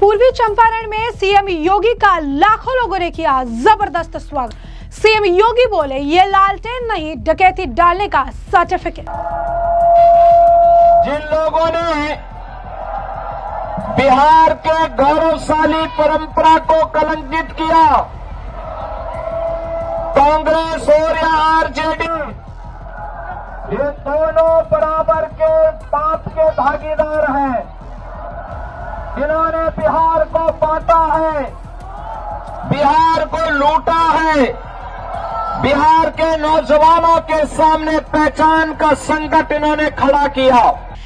पूर्वी चंपारण में सीएम योगी का लाखों लोगों ने किया जबरदस्त स्वागत। सीएम योगी बोले ये लालटेन नहीं डकैती डालने का सर्टिफिकेट। जिन लोगों ने बिहार के गौरवशाली परंपरा को कलंकित किया, कांग्रेस और या आरजेडी, ये दोनों बराबर के पाप के भागीदार हैं। जिन्होंने बिहार को बांटा है, बिहार को लूटा है, बिहार के नौजवानों के सामने पहचान का संकट इन्होंने खड़ा किया।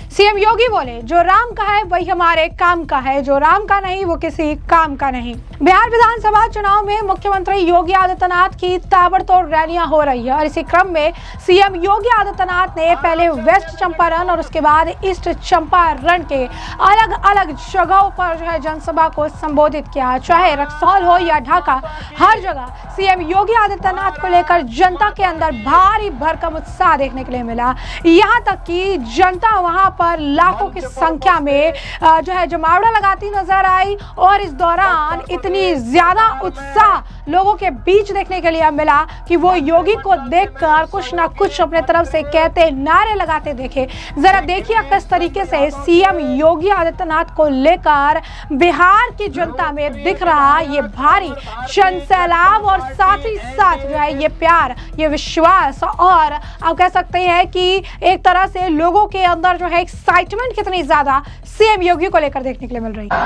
सीएम योगी बोले जो राम का है वही हमारे काम का है, जो राम का नहीं वो किसी काम का नहीं। बिहार विधानसभा चुनाव में मुख्यमंत्री योगी आदित्यनाथ की ताबड़तोड़ रैलियां हो रही है और इसी क्रम में सीएम योगी आदित्यनाथ ने पहले वेस्ट चंपारण और उसके बाद ईस्ट चंपारण के अलग अलग जगहों पर जो है जनसभा को संबोधित किया। चाहे रक्सौल हो या ढाका, हर जगह सीएम योगी आदित्यनाथ को लेकर जनता के अंदर भारी भरकम उत्साह देखने के लिए मिला। यहाँ तक कि जनता वहां पर लाखों की संख्या में जो है जमावड़ा लगाती नजर आई और इस दौरान इतनी ज्यादा उत्साह लोगों के बीच देखने के लिए मिला कि वो योगी को देखकर कुछ ना कुछ अपने तरफ से कहते, नारे लगाते देखे। जरा देखिए किस तरीके से सीएम योगी आदित्यनाथ को लेकर बिहार की जनता में दिख रहा ये भारी जन सैलाब और साथ ही साथ जो है ये प्यार, ये विश्वास और आप कह सकते हैं कि एक तरह से लोगों के अंदर जो है एक्साइटमेंट कितनी ज्यादा सीएम योगी को लेकर देखने के लिए मिल रही है।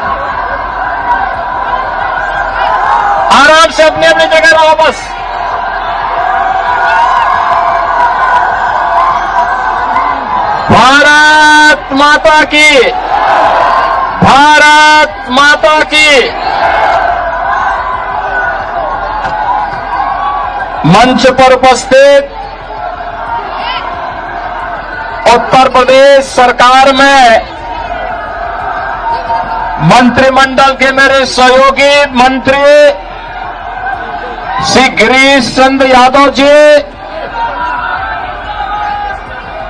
आराम से अपनी अपनी जगह रहो बस। भारत माता की, भारत माता की। मंच पर उपस्थित उत्तर प्रदेश सरकार में मंत्रिमंडल के मेरे सहयोगी मंत्री श्री गिरीश चंद्र यादव जी,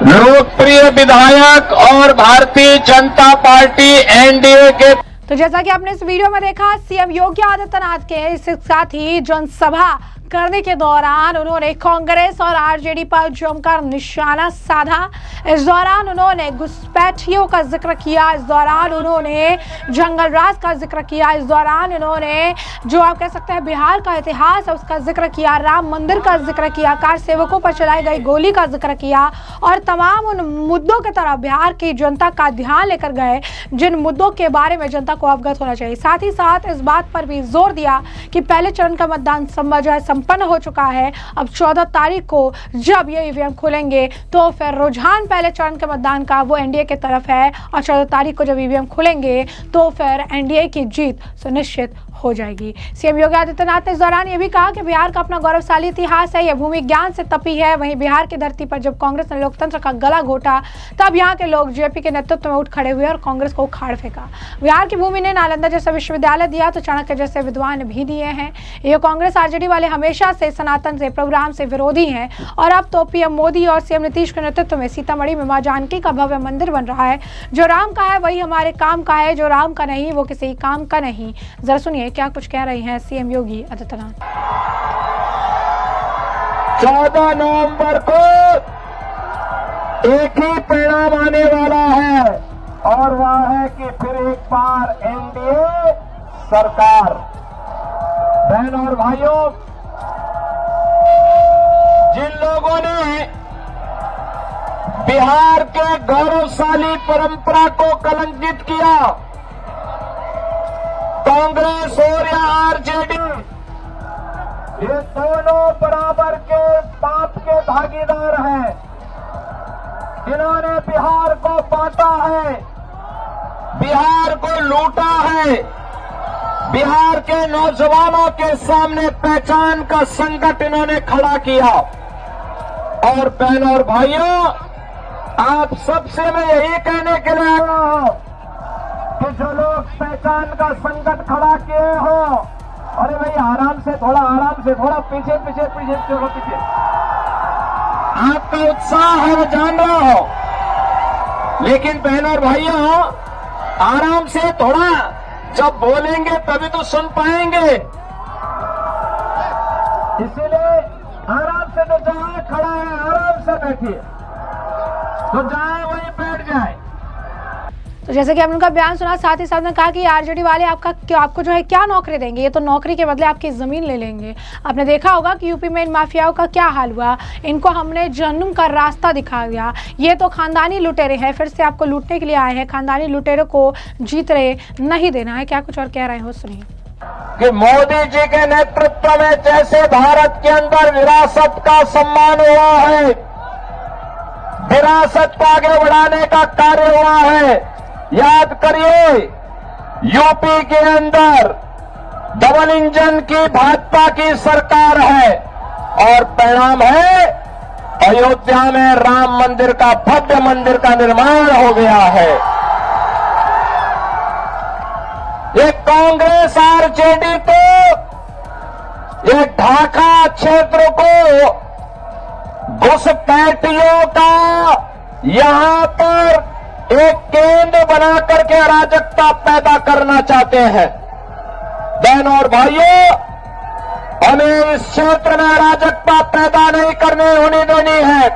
लोकप्रिय विधायक और भारतीय जनता पार्टी एनडीए के। तो जैसा कि आपने इस वीडियो में देखा, सीएम योगी आदित्यनाथ के इसके साथ ही जनसभा करने के दौरान उन्होंने कांग्रेस और आरजेडी पर जमकर निशाना साधा। इस दौरान उन्होंने घुसपैठियों का जिक्र किया, इस दौरान उन्होंने जंगल राज का जिक्र किया, इस दौरान उन्होंने जो आप कह सकते हैं बिहार का इतिहास है उसका जिक्र किया, राम मंदिर का जिक्र किया, कार सेवकों पर चलाई गई गोली का जिक्र किया और तमाम उन मुद्दों की तरफ बिहार की जनता का ध्यान लेकर गए जिन मुद्दों के बारे में जनता को अवगत होना चाहिए। साथ ही साथ इस बात पर भी जोर दिया कि पहले चरण का मतदान संपन्न हो चुका है। अब 14 तारीख को जब ये ईवीएम खुलेंगे तो फिर रुझान पहले चरण के मतदान का वो एनडीए की तरफ है और 14 तारीख को जब ईवीएम खुलेंगे तो फिर एनडीए की जीत सुनिश्चित हो जाएगी। सीएम योगी आदित्यनाथ ने इस दौरान ये भी कहा कि बिहार का अपना गौरवशाली इतिहास है, यह भूमि ज्ञान से तपी है। वहीं बिहार की धरती पर जब कांग्रेस ने लोकतंत्र का गला घोटा तब यहाँ के लोग जेपी के नेतृत्व में उठ खड़े हुए और कांग्रेस को उखाड़ फेंका। बिहार की भूमि ने नालंदा जैसा विश्वविद्यालय दिया तो चाणक्य जैसे विद्वान भी दिए हैं। ये कांग्रेस आरजेडी वाले हमेशा से सनातन से, प्रोग्राम से विरोधी हैं और अब तो पीएम मोदी और सीएम नीतीश के नेतृत्व में सीतामढ़ी में मां जानकी का भव्य मंदिर बन रहा है। जो राम का है वही हमारे काम का है, जो राम का नहीं वो किसी काम का नहीं। जरा सुनिए क्या कुछ कह रही हैं सीएम योगी आदित्यनाथ। 14 नवंबर को एक ही परिणाम आने वाला है और वह है कि फिर एक बार एनडीए सरकार। बहन और भाइयों, जिन लोगों ने बिहार के गौरवशाली परंपरा को कलंकित किया, कांग्रेस और या आरजेडी, ये दोनों बराबर के पाप के भागीदार हैं। जिन्होंने बिहार को बांटा है, बिहार को लूटा है, बिहार के नौजवानों के सामने पहचान का संकट इन्होंने खड़ा किया। और बहन और भाइयों, आप सबसे मैं यही कहने के लिए आया हूं कि जो लोग पहचान का संकट खड़ा किए हो, अरे भाई आराम से थोड़ा पीछे चलो पीछे। आपका उत्साह है वो जान रहा हो, लेकिन बहनों और भाइयों आराम से थोड़ा जब बोलेंगे तभी तो सुन पाएंगे। इसीलिए आराम से, तो जहां खड़ा है आराम से बैठिए, तो जाए वहीं बैठ जाए। तो जैसे कि आपने उनका बयान सुना, साथ ही साथ ने कहा कि आरजेडी वाले आपको जो है क्या नौकरी देंगे, ये तो नौकरी के बदले आपकी ज़मीन ले लेंगे। आपने देखा होगा कि यूपी में इन माफियाओं का क्या हाल हुआ, इनको हमने जहन्नुम का रास्ता दिखा दिया। ये तो खानदानी लुटेरे हैं, फिर से आपको लूटने के लिए आए हैं। खानदानी लुटेरों को जीत रहे नहीं देना है। क्या कुछ और कह रहे हो, सुनिए। कि मोदी जी के नेतृत्व में जैसे भारत के अंदर विरासत का सम्मान हुआ है, विरासत को आगे बढ़ाने का कार्य हुआ है। याद करिए, यूपी के अंदर डबल इंजन की भाजपा की सरकार है और परिणाम है अयोध्या में राम मंदिर का, भव्य मंदिर का निर्माण हो गया है। ये कांग्रेस आरजेडी तो ये ढाका क्षेत्र को घुसपैठियों का यहां पर एक केंद्र बना करके अराजकता पैदा करना चाहते हैं। बहनों और भाइयों, हमें इस क्षेत्र में अराजकता पैदा नहीं होने देनी है।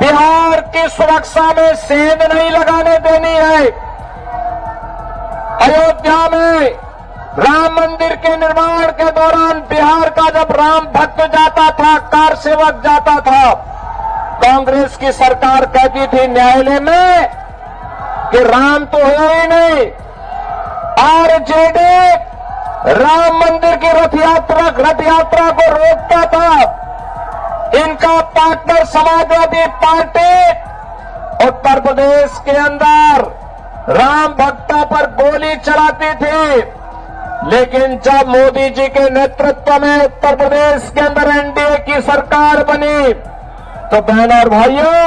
बिहार की सुरक्षा में सेंध नहीं लगाने देनी है। अयोध्या में राम मंदिर के निर्माण के दौरान बिहार का जब राम भक्त जाता था, कार सेवक जाता था, कांग्रेस की सरकार कहती थी न्यायालय में कि राम तो है ही नहीं। आरजेडी राम मंदिर की रथ यात्रा को रोकता था। इनका पार्टनर समाजवादी पार्टी उत्तर प्रदेश के अंदर राम भक्तों पर गोली चलाती थी, लेकिन जब मोदी जी के नेतृत्व में उत्तर प्रदेश के अंदर एनडीए की सरकार बनी, तो बहनों और भाइयों,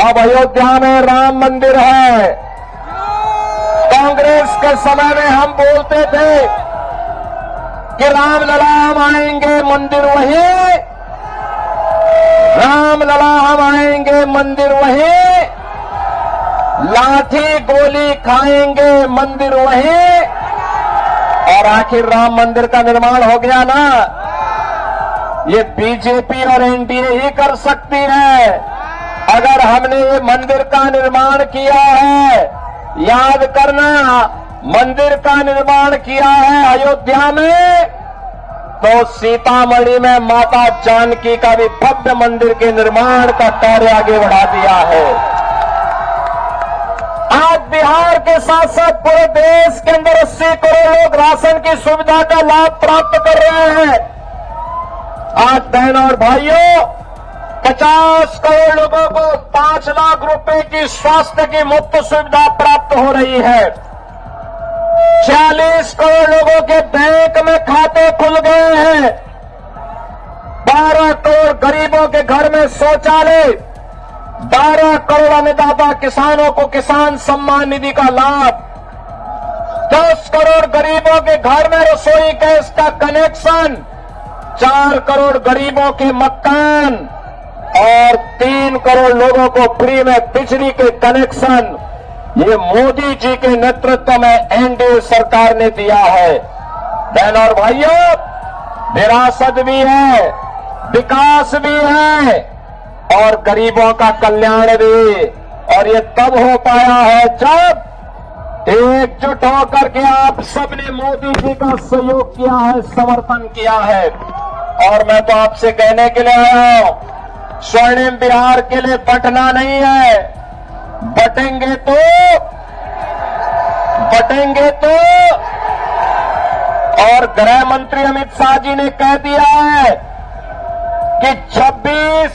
अब अयोध्या में राम मंदिर है। कांग्रेस के समय में हम बोलते थे कि राम लला हम आएंगे मंदिर वहीं, राम लला हम आएंगे मंदिर वहीं, लाठी गोली खाएंगे मंदिर वहीं, और आखिर राम मंदिर का निर्माण हो गया ना। ये बीजेपी और एनडीए ही कर सकती है। अगर हमने ये मंदिर का निर्माण किया है, याद करना, मंदिर का निर्माण किया है अयोध्या में, तो सीतामढ़ी में माता जानकी का भी भव्य मंदिर के निर्माण का कार्य आगे बढ़ा दिया है। आज बिहार के साथ साथ पूरे देश के अंदर 80 करोड़ लोग राशन की सुविधा का लाभ प्राप्त कर रहे हैं। आज बहनों और भाइयों, 50 करोड़ लोगों को 5 लाख रुपए की स्वास्थ्य की मुफ्त सुविधा प्राप्त हो रही है। 40 करोड़ लोगों के बैंक में खाते खुल गए हैं। 12 करोड़ गरीबों के घर में शौचालय, 12 करोड़ अन्नदाता किसानों को किसान सम्मान निधि का लाभ, 10 करोड़ गरीबों के घर में रसोई गैस का कनेक्शन, 4 करोड़ गरीबों के मकान और 3 करोड़ लोगों को फ्री में बिजली के कनेक्शन, ये मोदी जी के नेतृत्व में एनडीए सरकार ने दिया है। बहनों और भाइयों, विरासत भी है, विकास भी है और गरीबों का कल्याण भी, और ये तब हो पाया है जब एकजुट होकर के आप सबने मोदी जी का सहयोग किया है, समर्थन किया है। और मैं तो आपसे कहने के लिए आया हूं, स्वर्णिम बिहार के लिए बंटना नहीं है, बटेंगे तो और गृह मंत्री अमित शाह जी ने कह दिया है कि 26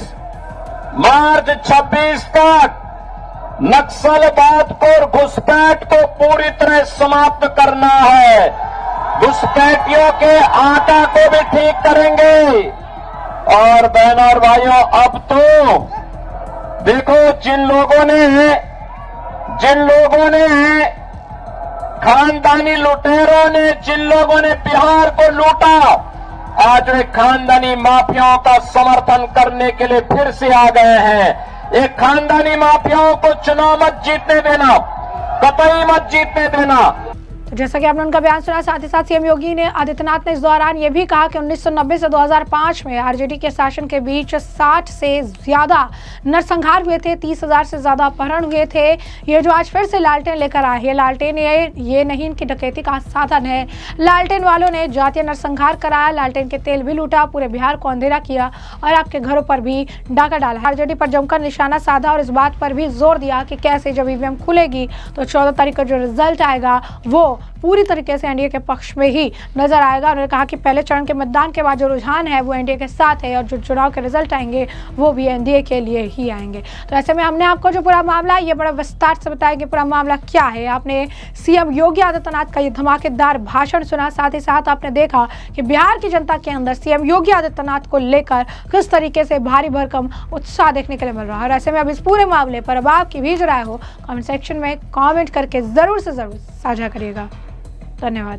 मार्च 26 तक नक्सलवाद को और घुसपैठ को पूरी तरह समाप्त करना है। घुसपैठियों के आटा को भी ठीक करेंगे। और बहनों और भाइयों, अब तो देखो, जिन लोगों ने खानदानी लुटेरों ने, जिन लोगों ने बिहार को लूटा, आज वे खानदानी माफियाओं का समर्थन करने के लिए फिर से आ गए हैं। एक खानदानी माफियाओं को चुनाव मत जीतने देना, कतई मत जीतने देना। तो जैसा कि आपने उनका बयान सुना, साथ ही साथ सीएम योगी आदित्यनाथ ने इस दौरान ये भी कहा कि 1990 से 2005 में आरजेडी के शासन के बीच 60 से ज्यादा नरसंहार हुए थे, 30,000 से ज्यादा अपहरण हुए थे। ये जो आज फिर से लालटेन लेकर आए हैं, लालटेन ये नहीं इनकी डकैती का साधन है। लालटेन वालों ने जातीय नरसंहार कराया, लालटेन के तेल भी लूटा, पूरे बिहार को अंधेरा किया और आपके घरों पर भी डाका डाला। आरजेडी पर जमकर निशाना साधा और इस बात पर भी जोर दिया कि कैसे जब ईवीएम खुलेगी तो 14 तारीख का जो रिजल्ट आएगा वो पूरी तरीके से एनडीए के पक्ष में ही नजर आएगा। उन्होंने कहा कि पहले चरण के मतदान के बाद जो रुझान है वो एनडीए के साथ है और जो चुनाव के रिजल्ट आएंगे वो भी एनडीए के लिए ही आएंगे। तो ऐसे में हमने आपको जो पूरा मामला ये बड़ा विस्तार से बताया कि पूरा मामला क्या है। आपने सीएम योगी आदित्यनाथ का ये धमाकेदार भाषण सुना, साथ ही साथ आपने देखा कि बिहार की जनता के अंदर सीएम योगी आदित्यनाथ को लेकर किस तरीके से भारी भरकम उत्साह देखने के लिए मिल रहा है। और ऐसे में अब इस पूरे मामले पर अब आपकी भी जो राय हो कमेंट सेक्शन में कमेंट करके जरूर से जरूर साझा करिएगा। धन्यवाद।